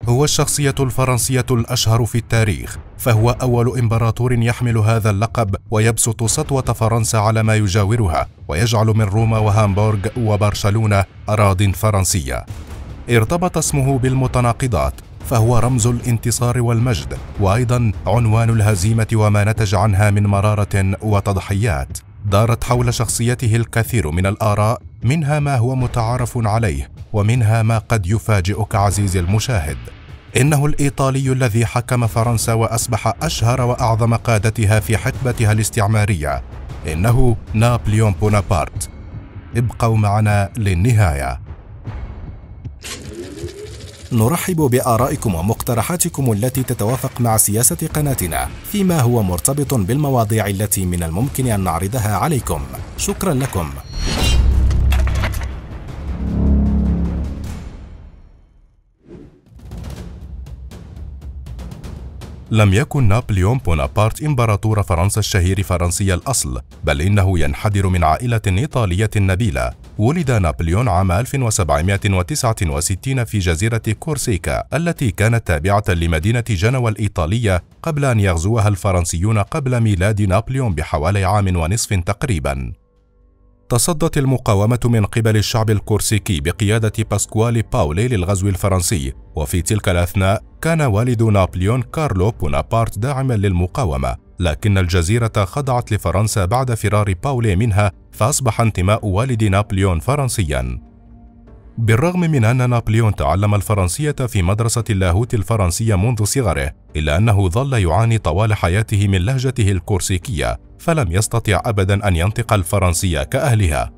هو الشخصية الفرنسية الأشهر في التاريخ، فهو أول إمبراطور يحمل هذا اللقب ويبسط سطوة فرنسا على ما يجاورها، ويجعل من روما وهامبورغ وبرشلونة أراضٍ فرنسية. ارتبط اسمه بالمتناقضات، فهو رمز الانتصار والمجد، وأيضا عنوان الهزيمة وما نتج عنها من مرارة وتضحيات. دارت حول شخصيته الكثير من الآراء، منها ما هو متعارف عليه، ومنها ما قد يفاجئك عزيزي المشاهد. إنه الإيطالي الذي حكم فرنسا وأصبح أشهر وأعظم قادتها في حقبتها الاستعمارية. إنه نابليون بونابرت. ابقوا معنا للنهاية. نرحب بآرائكم ومقترحاتكم التي تتوافق مع سياسة قناتنا فيما هو مرتبط بالمواضيع التي من الممكن أن نعرضها عليكم. شكرا لكم. لم يكن نابليون بونابرت إمبراطور فرنسا الشهير فرنسي الأصل، بل إنه ينحدر من عائلة إيطالية نبيلة. ولد نابليون عام 1769 في جزيرة كورسيكا التي كانت تابعة لمدينة جنوة الإيطالية قبل أن يغزوها الفرنسيون قبل ميلاد نابليون بحوالي عام ونصف تقريبا. تصدت المقاومة من قبل الشعب الكورسيكي بقيادة باسكوالي باولي للغزو الفرنسي، وفي تلك الأثناء كان والد نابليون كارلو بونابرت داعما للمقاومة، لكن الجزيرة خضعت لفرنسا بعد فرار باولي منها، فأصبح انتماء والد نابليون فرنسيا. بالرغم من أن نابليون تعلم الفرنسية في مدرسة اللاهوت الفرنسية منذ صغره، إلا أنه ظل يعاني طوال حياته من لهجته الكورسيكية، فلم يستطع أبدا أن ينطق الفرنسية كأهلها.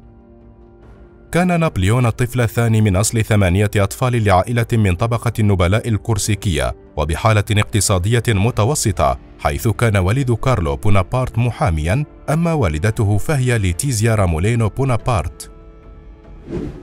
كان نابليون الطفل الثاني من أصل 8 أطفال لعائلة من طبقة النبلاء الكورسيكية، وبحالة اقتصادية متوسطة، حيث كان والد كارلو بونابرت محاميا، أما والدته فهي ليتيزيا رامولينو بونابرت.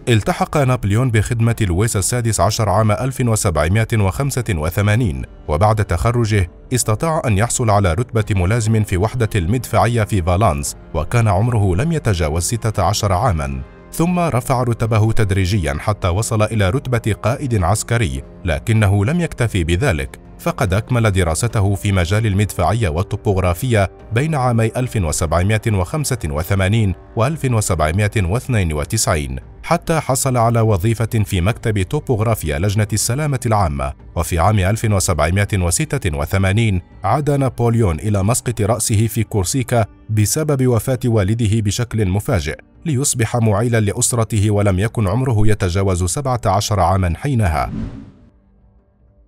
التحق نابليون بخدمة لويس السادس عشر عام 1785، وبعد تخرجه استطاع أن يحصل على رتبة ملازم في وحدة المدفعية في فالانس، وكان عمره لم يتجاوز 16 عاما. ثم رفع رتبه تدريجيا حتى وصل إلى رتبة قائد عسكري، لكنه لم يكتفي بذلك، فقد أكمل دراسته في مجال المدفعية والطبوغرافية بين عامي 1785 و 1792، حتى حصل على وظيفة في مكتب طبوغرافيا لجنة السلامة العامة. وفي عام 1786 عاد نابليون إلى مسقط رأسه في كورسيكا بسبب وفاة والده بشكل مفاجئ، ليصبح معيلا لأسرته، ولم يكن عمره يتجاوز 17 عاما حينها.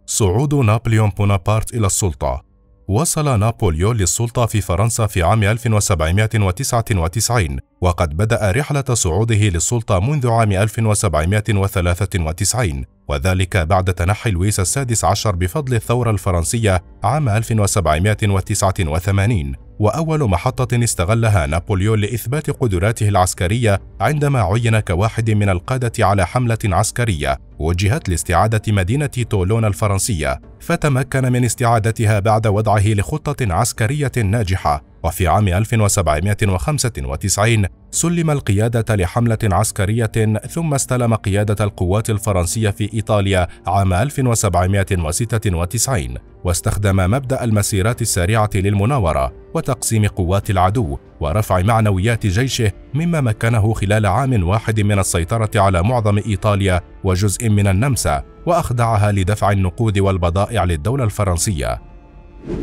صعود نابليون بونابرت إلى السلطة. وصل نابليون للسلطة في فرنسا في عام 1799، وقد بدأ رحلة صعوده للسلطة منذ عام 1793، وذلك بعد تنحي لويس السادس عشر بفضل الثورة الفرنسية عام 1789. وأول محطة استغلها نابليون لإثبات قدراته العسكرية عندما عين كواحد من القادة على حملة عسكرية وجهت لاستعادة مدينة تولون الفرنسية، فتمكن من استعادتها بعد وضعه لخطة عسكرية ناجحة. وفي عام 1795 سلم القيادة لحملة عسكرية، ثم استلم قيادة القوات الفرنسية في إيطاليا عام 1796، واستخدم مبدأ المسيرات السريعة للمناورة وتقسيم قوات العدو ورفع معنويات جيشه، مما مكنه خلال عام واحد من السيطرة على معظم إيطاليا وجزء من النمسا، وأخضعها لدفع النقود والبضائع للدولة الفرنسية.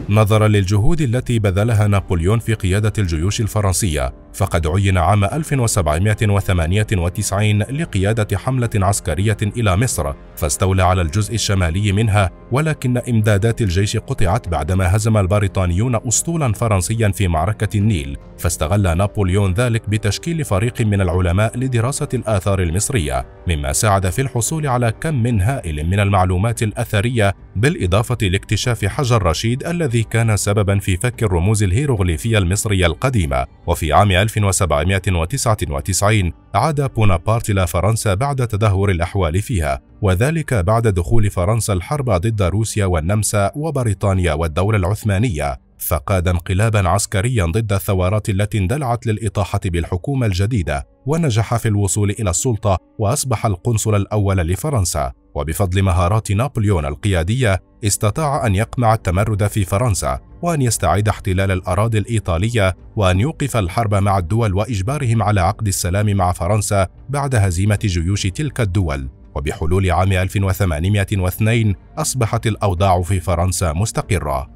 نظرا للجهود التي بذلها نابليون في قيادة الجيوش الفرنسية، فقد عين عام 1798 لقيادة حملة عسكرية إلى مصر، فاستولى على الجزء الشمالي منها، ولكن إمدادات الجيش قطعت بعدما هزم البريطانيون أسطولا فرنسيا في معركة النيل، فاستغل نابليون ذلك بتشكيل فريق من العلماء لدراسة الآثار المصرية، مما ساعد في الحصول على كم هائل من المعلومات الأثرية، بالإضافة لاكتشاف حجر رشيد الذي كان سببا في فك الرموز الهيروغليفية المصرية القديمة. وفي عام 1799 عاد بونابرت إلى فرنسا بعد تدهور الأحوال فيها، وذلك بعد دخول فرنسا الحرب ضد روسيا والنمسا وبريطانيا والدولة العثمانية، فقاد انقلابا عسكريا ضد الثورات التي اندلعت للإطاحة بالحكومة الجديدة، ونجح في الوصول إلى السلطة وأصبح القنصل الأول لفرنسا. وبفضل مهارات نابليون القيادية استطاع أن يقمع التمرد في فرنسا، وأن يستعيد احتلال الأراضي الإيطالية، وأن يوقف الحرب مع الدول وإجبارهم على عقد السلام مع فرنسا بعد هزيمة جيوش تلك الدول. وبحلول عام 1802 أصبحت الأوضاع في فرنسا مستقرة.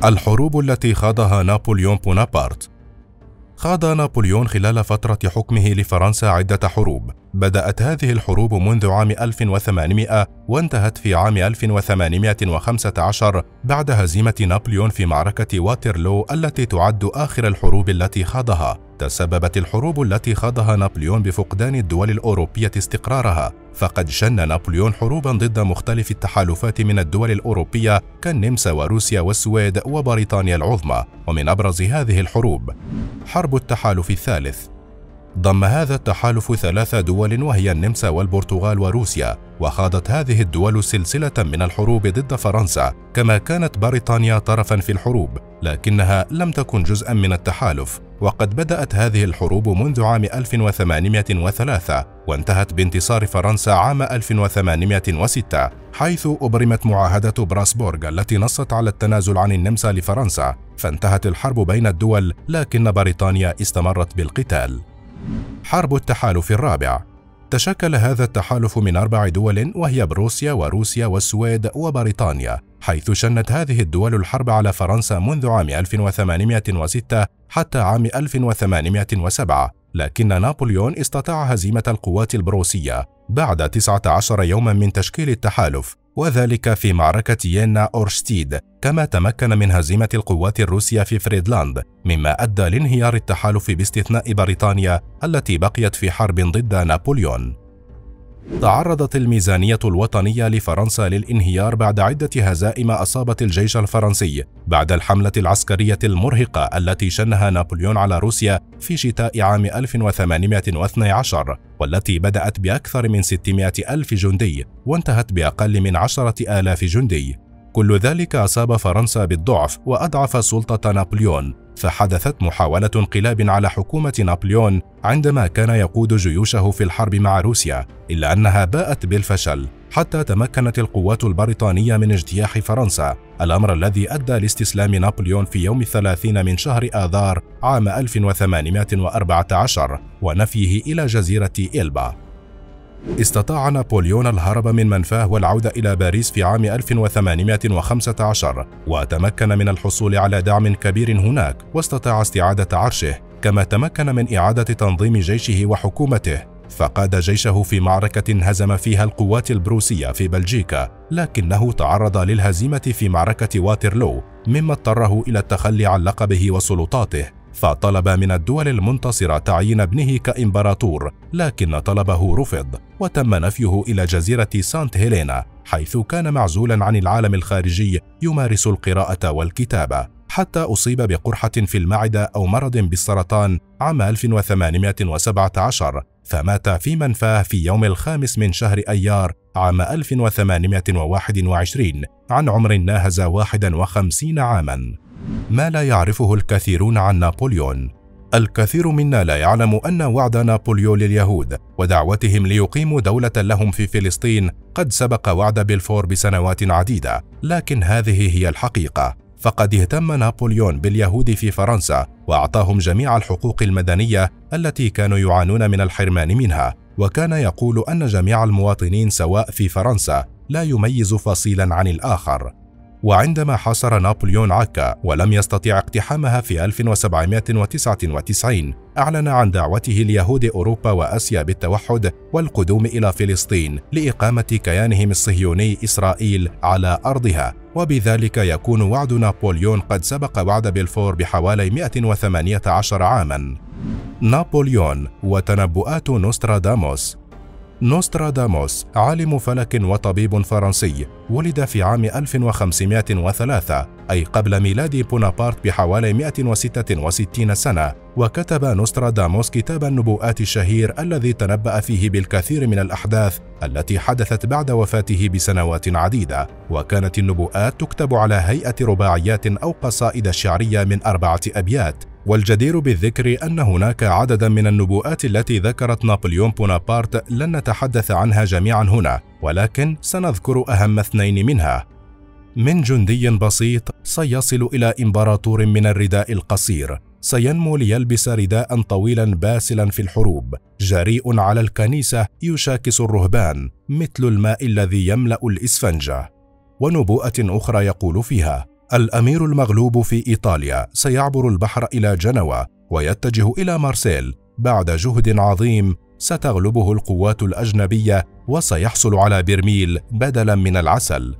الحروب التي خاضها نابليون بونابرت. خاض نابليون خلال فترة حكمه لفرنسا عدة حروب. بدأت هذه الحروب منذ عام 1800 وانتهت في عام 1815 بعد هزيمة نابليون في معركة واترلو التي تعد آخر الحروب التي خاضها. تسببت الحروب التي خاضها نابليون بفقدان الدول الأوروبية استقرارها، فقد شن نابليون حروبا ضد مختلف التحالفات من الدول الأوروبية كالنمسا وروسيا والسويد وبريطانيا العظمى. ومن أبرز هذه الحروب حرب التحالف الثالث. ضم هذا التحالف 3 دول وهي النمسا والبرتغال وروسيا، وخاضت هذه الدول سلسلة من الحروب ضد فرنسا، كما كانت بريطانيا طرفا في الحروب لكنها لم تكن جزءا من التحالف. وقد بدأت هذه الحروب منذ عام 1803 وانتهت بانتصار فرنسا عام 1806، حيث أبرمت معاهدة براسبورغ التي نصت على التنازل عن النمسا لفرنسا، فانتهت الحرب بين الدول لكن بريطانيا استمرت بالقتال. حرب التحالف الرابع. تشكل هذا التحالف من 4 دول وهي بروسيا وروسيا والسويد وبريطانيا، حيث شنت هذه الدول الحرب على فرنسا منذ عام 1806 حتى عام 1807، لكن نابليون استطاع هزيمة القوات البروسية بعد 19 يوما من تشكيل التحالف، وذلك في معركة يينا أورشتيد، كما تمكن من هزيمة القوات الروسية في فريدلاند، مما أدى لانهيار التحالف باستثناء بريطانيا التي بقيت في حرب ضد نابليون. تعرضت الميزانية الوطنية لفرنسا للانهيار بعد عدة هزائم أصابت الجيش الفرنسي بعد الحملة العسكرية المرهقة التي شنها نابليون على روسيا في شتاء عام 1812، والتي بدأت بأكثر من 600 ألف جندي وانتهت بأقل من 10,000 جندي. كل ذلك أصاب فرنسا بالضعف وأضعف سلطة نابليون، فحدثت محاولة انقلاب على حكومة نابليون عندما كان يقود جيوشه في الحرب مع روسيا، إلا أنها باءت بالفشل حتى تمكنت القوات البريطانية من اجتياح فرنسا، الأمر الذي أدى لاستسلام نابليون في يوم 30 من شهر آذار عام 1814 ونفيه إلى جزيرة إلبا. استطاع نابليون الهرب من منفاه والعودة إلى باريس في عام 1815، وتمكن من الحصول على دعم كبير هناك، واستطاع استعادة عرشه، كما تمكن من إعادة تنظيم جيشه وحكومته، فقاد جيشه في معركة هزم فيها القوات البروسية في بلجيكا، لكنه تعرض للهزيمة في معركة واترلو، مما اضطره إلى التخلي عن لقبه وسلطاته، فطلب من الدول المنتصرة تعيين ابنه كإمبراطور، لكن طلبه رفض، وتم نفيه إلى جزيرة سانت هيلينا، حيث كان معزولا عن العالم الخارجي يمارس القراءة والكتابة، حتى أصيب بقرحة في المعدة أو مرض بالسرطان عام 1817، فمات في منفاه في يوم 5 من شهر أيار عام 1821 عن عمر ناهز 51 عاما. ما لا يعرفه الكثيرون عن نابليون. الكثير منا لا يعلم أن وعد نابليون لليهود ودعوتهم ليقيموا دولة لهم في فلسطين قد سبق وعد بلفور بسنوات عديدة، لكن هذه هي الحقيقة، فقد اهتم نابليون باليهود في فرنسا وأعطاهم جميع الحقوق المدنية التي كانوا يعانون من الحرمان منها، وكان يقول أن جميع المواطنين سواء في فرنسا لا يميز فصيلا عن الآخر. وعندما حاصر نابليون عكا ولم يستطع اقتحامها في 1799 أعلن عن دعوته ليهود أوروبا وآسيا بالتوحد والقدوم إلى فلسطين لإقامة كيانهم الصهيوني إسرائيل على أرضها، وبذلك يكون وعد نابليون قد سبق وعد بلفور بحوالي 118 عاما. نابليون وتنبؤات نوستراداموس. نوستراداموس عالم فلك وطبيب فرنسي ولد في عام 1503 أي قبل ميلاد بونابرت بحوالي 166 سنة، وكتب نوستراداموس كتاب النبوءات الشهير الذي تنبأ فيه بالكثير من الأحداث التي حدثت بعد وفاته بسنوات عديدة، وكانت النبوءات تكتب على هيئة رباعيات أو قصائد شعرية من 4 أبيات. والجدير بالذكر أن هناك عددا من النبوءات التي ذكرت نابليون بونابرت لن نتحدث عنها جميعا هنا، ولكن سنذكر أهم 2 منها. من جندي بسيط سيصل إلى إمبراطور من الرداء القصير، سينمو ليلبس رداء طويلا باسلا في الحروب، جريء على الكنيسة يشاكس الرهبان مثل الماء الذي يملأ الإسفنجة. ونبوءة أخرى يقول فيها: الأمير المغلوب في إيطاليا سيعبر البحر إلى جنوة ويتجه إلى مارسيل، بعد جهد عظيم ستغلبه القوات الأجنبية وسيحصل على برميل بدلا من العسل.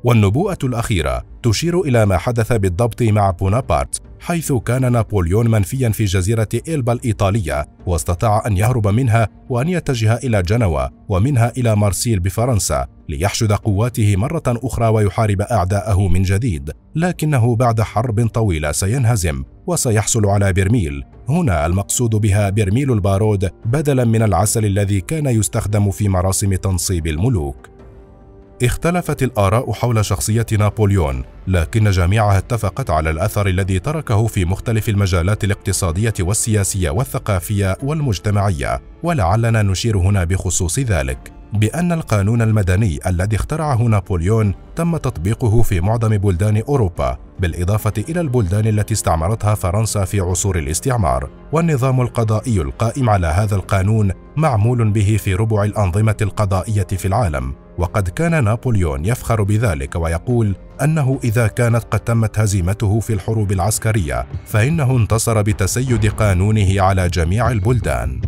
والنبوءة الأخيرة تشير إلى ما حدث بالضبط مع بونابرت، حيث كان نابليون منفيا في جزيرة إلبا الإيطالية، واستطاع أن يهرب منها وأن يتجه إلى جنوة ومنها إلى مارسيل بفرنسا ليحشد قواته مرة أخرى ويحارب أعداءه من جديد، لكنه بعد حرب طويلة سينهزم وسيحصل على برميل. هنا المقصود بها برميل البارود بدلا من العسل الذي كان يستخدم في مراسم تنصيب الملوك. اختلفت الآراء حول شخصية نابليون، لكن جميعها اتفقت على الأثر الذي تركه في مختلف المجالات الاقتصادية والسياسية والثقافية والمجتمعية. ولعلنا نشير هنا بخصوص ذلك بأن القانون المدني الذي اخترعه نابليون تم تطبيقه في معظم بلدان أوروبا، بالإضافة إلى البلدان التي استعمرتها فرنسا في عصور الاستعمار. والنظام القضائي القائم على هذا القانون معمول به في ربع الأنظمة القضائية في العالم. وقد كان نابليون يفخر بذلك ويقول أنه إذا كانت قد تمت هزيمته في الحروب العسكرية فإنه انتصر بتسيد قانونه على جميع البلدان.